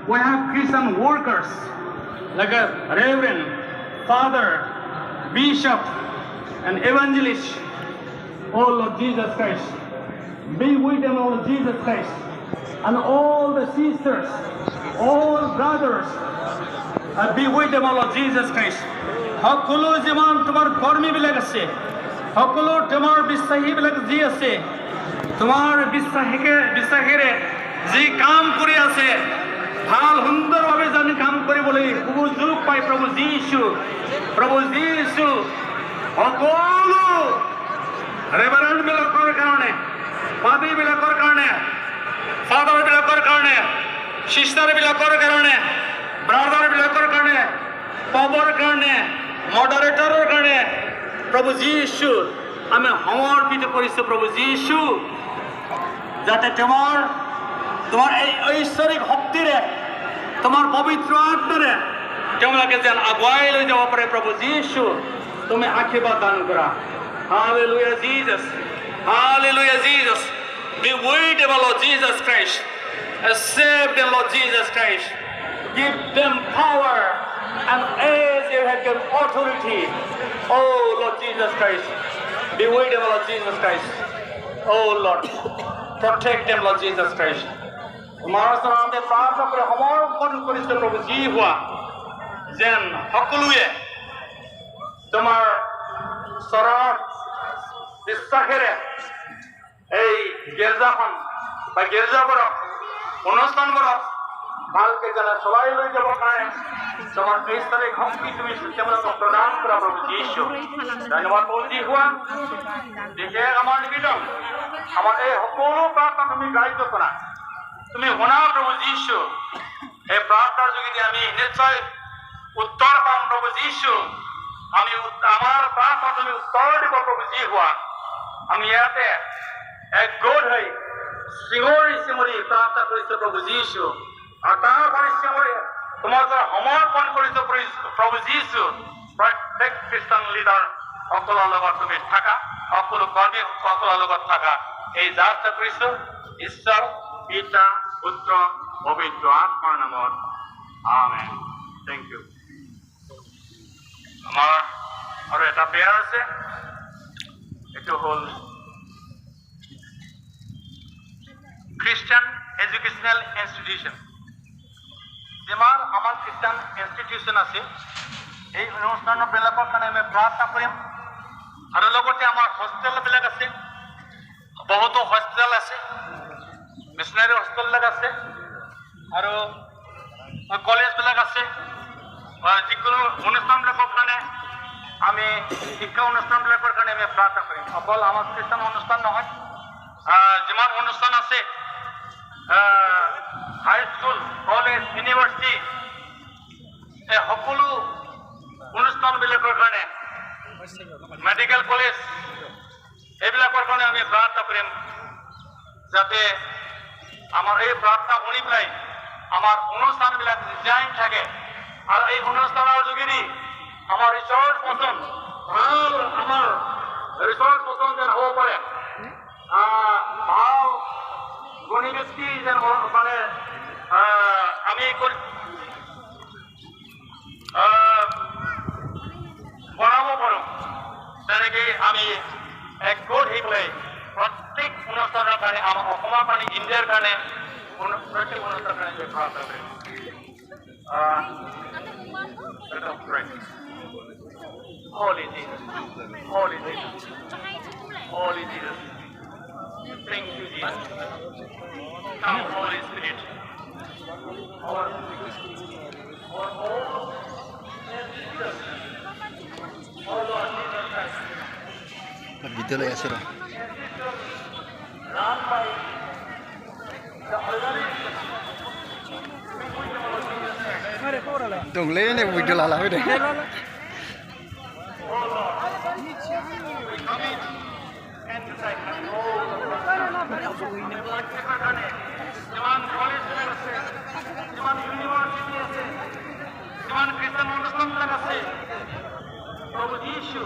We have Christian workers like a reverend, father, bishop, and evangelist. Oh Lord Jesus Christ, be with them, Lord Jesus Christ, and all the sisters, all brothers, be with them, Lord Jesus Christ. সকলো যিমান তোমাৰ কৰ্মীবিলাক আছে, সকলো তোমাৰ বিশ্বাসীবিলাক যি আছে, তোমাৰ বিশ্বাসীৰে যি কাম কৰি আছে, ভাল সুন্দৰভাৱে জানি কাম কৰিবলৈ সুযোগ পাই প্ৰভু যীশু সকলো ৰেভাৰেণ্ডবিলাকৰ কাৰণে, পাদ্ৰীবিলাকৰ কাৰণে, ফাদাৰবিলাকৰ কাৰণে, চিষ্টাৰবিলাকৰ কাৰণে, ব্ৰাদাৰবিলাকৰ কাৰণে, পবৰ কাৰণে, মডাৰেটৰৰ কাৰণে প্ৰভু যীশু আমি সমৰ্পিত কৰিছোঁ। প্ৰভু যীশু যাতে তোমাৰ এই ঐশ্বৰিক শক্তিৰে, তোমাৰ পবিত্ৰ আত্মাৰে তেওঁলোকে যেন আগুৱাই লৈ যাব পাৰে। প্ৰভু যীশু তুমি আশীৰ্বাদ দান কৰা। Hallelujah, Jesus. Hallelujah, Jesus. Be with them, Lord Jesus Christ. Save them, Lord Jesus Christ. Give them power and as you have given authority. Oh, Lord Jesus Christ. Be with them, Lord Jesus Christ. Oh, Lord. Protect them, Lord Jesus Christ. তোমাৰ ওচৰত প্ৰাৰ্থনা কৰি সমৰ্পণ কৰিছোঁ প্ৰভু যি হোৱা যেন সকলোৱে তোমাৰ চৰণ বিশ্বাসেৰে এই গীৰ্জাখন বা গীৰ্জাবোৰক অনুষ্ঠানবোৰক ভালকে যেন চলাই লৈ যাব পাৰে তোমাৰ ঐশ্বৰিক শক্তি তুমি তেওঁলোকক প্ৰদান কৰা প্ৰভু যীশু। ধন্যবাদ প্ৰভু যি হোৱা বিশেষ আমাৰ নিবেদন, আমাৰ এই সকলো প্ৰাৰ্থনা তুমি গ্ৰাহ্য কৰা, তুমি শুনা প্ৰভু যীশু। এই প্ৰাৰ্থনাৰ যোগেদি আমি নিশ্চয় উত্তৰ পাম প্ৰভু যীশু। আমি আমাৰ প্ৰাৰ্থনা তুমি উত্তৰ দিব প্ৰভু যি হোৱা। আমি ইয়াতে একগোট হৈ চিঞৰি প্ৰাৰ্থনা কৰিছোঁ প্ৰভু যীশু, আৰু তাৰ পৰিচিমৰি তোমাৰ ওচৰত সমৰ্পণ কৰিছোঁ প্ৰভু যীশু। প্ৰত্যেক খ্ৰীষ্টান লিডাৰ সকলৰ লগত তুমি থাকা, সকলো কৰ্মী সকলৰ লগত থাকা। এই যাত্ৰা কৰিছোঁ ঈশ্বৰ পিতা পুত্ৰ পবিত্ৰ আত্মাৰ নামত, আমেন। Thank U. আমাৰ আৰু এটা পেয়াৰ আছে, এইটো হ'ল খ্ৰীষ্টান এডুকেশ্যনেল ইনষ্টিটিউশ্যন। যিমান আমাৰ খ্ৰীষ্টান ইনষ্টিটিউশ্যন আছে এই অনুষ্ঠানবিলাকৰ কাৰণে আমি প্ৰাৰ্থনা কৰিম। আৰু লগতে আমাৰ হোষ্টেলবিলাক আছে, বহুতো হোষ্টেল আছে, মিছনাৰী হোষ্টেলবিলাক আছে, আৰু কলেজবিলাক আছে। যিকোনো অনুষ্ঠানবিলাকৰ কাৰণে আমি শিক্ষা অনুষ্ঠানবিলাকৰ কাৰণে আমি প্ৰাৰ্থনা কৰিম। অকল আমাৰ খ্ৰীষ্টান অনুষ্ঠান নহয়, যিমান অনুষ্ঠান আছে হাইস্কুল, কলেজ, ইউনিভাৰ্চিটি, এই সকলো অনুষ্ঠানবিলাকৰ কাৰণে, মেডিকেল কলেজ এইবিলাকৰ কাৰণে আমি প্ৰাৰ্থনা কৰিম যাতে আমাৰ এই প্ৰাৰ্থনা শুনি পেলাই আমাৰ অনুষ্ঠানবিলাক ডিজাইন থাকে, আৰু এই অনুষ্ঠানৰ যোগেদি আমাৰ ৰিচাৰ্চ পচন্দ ভাল, আমাৰ ৰিচাৰ্চ পচন্দ যেন হ'ব পাৰে, ভাল গুণী ব্যক্তি যেন মানে আমি বনাব পাৰোঁ। তেনেকৈ আমি একগোট হৈ পেলাই প্ৰত্যেক অনুষ্ঠানৰ কাৰণে, আমাৰ অসমৰ কাৰণে, ইণ্ডিয়াৰ কাৰণে, প্ৰত্যেক অনুষ্ঠানৰ কাৰণে আমি প্ৰাৰ্থনা কৰিম। Holy Jesus, Holy Jesus, Holy Jesus. Thank you, Jesus. Come, Holy Spirit. Our Lord Jesus Christ. বিদ্যালয় আছে রা Run by the organization. Don't lay in it with the lala. Christian অনুষ্ঠান আছে, প্রভু যীশু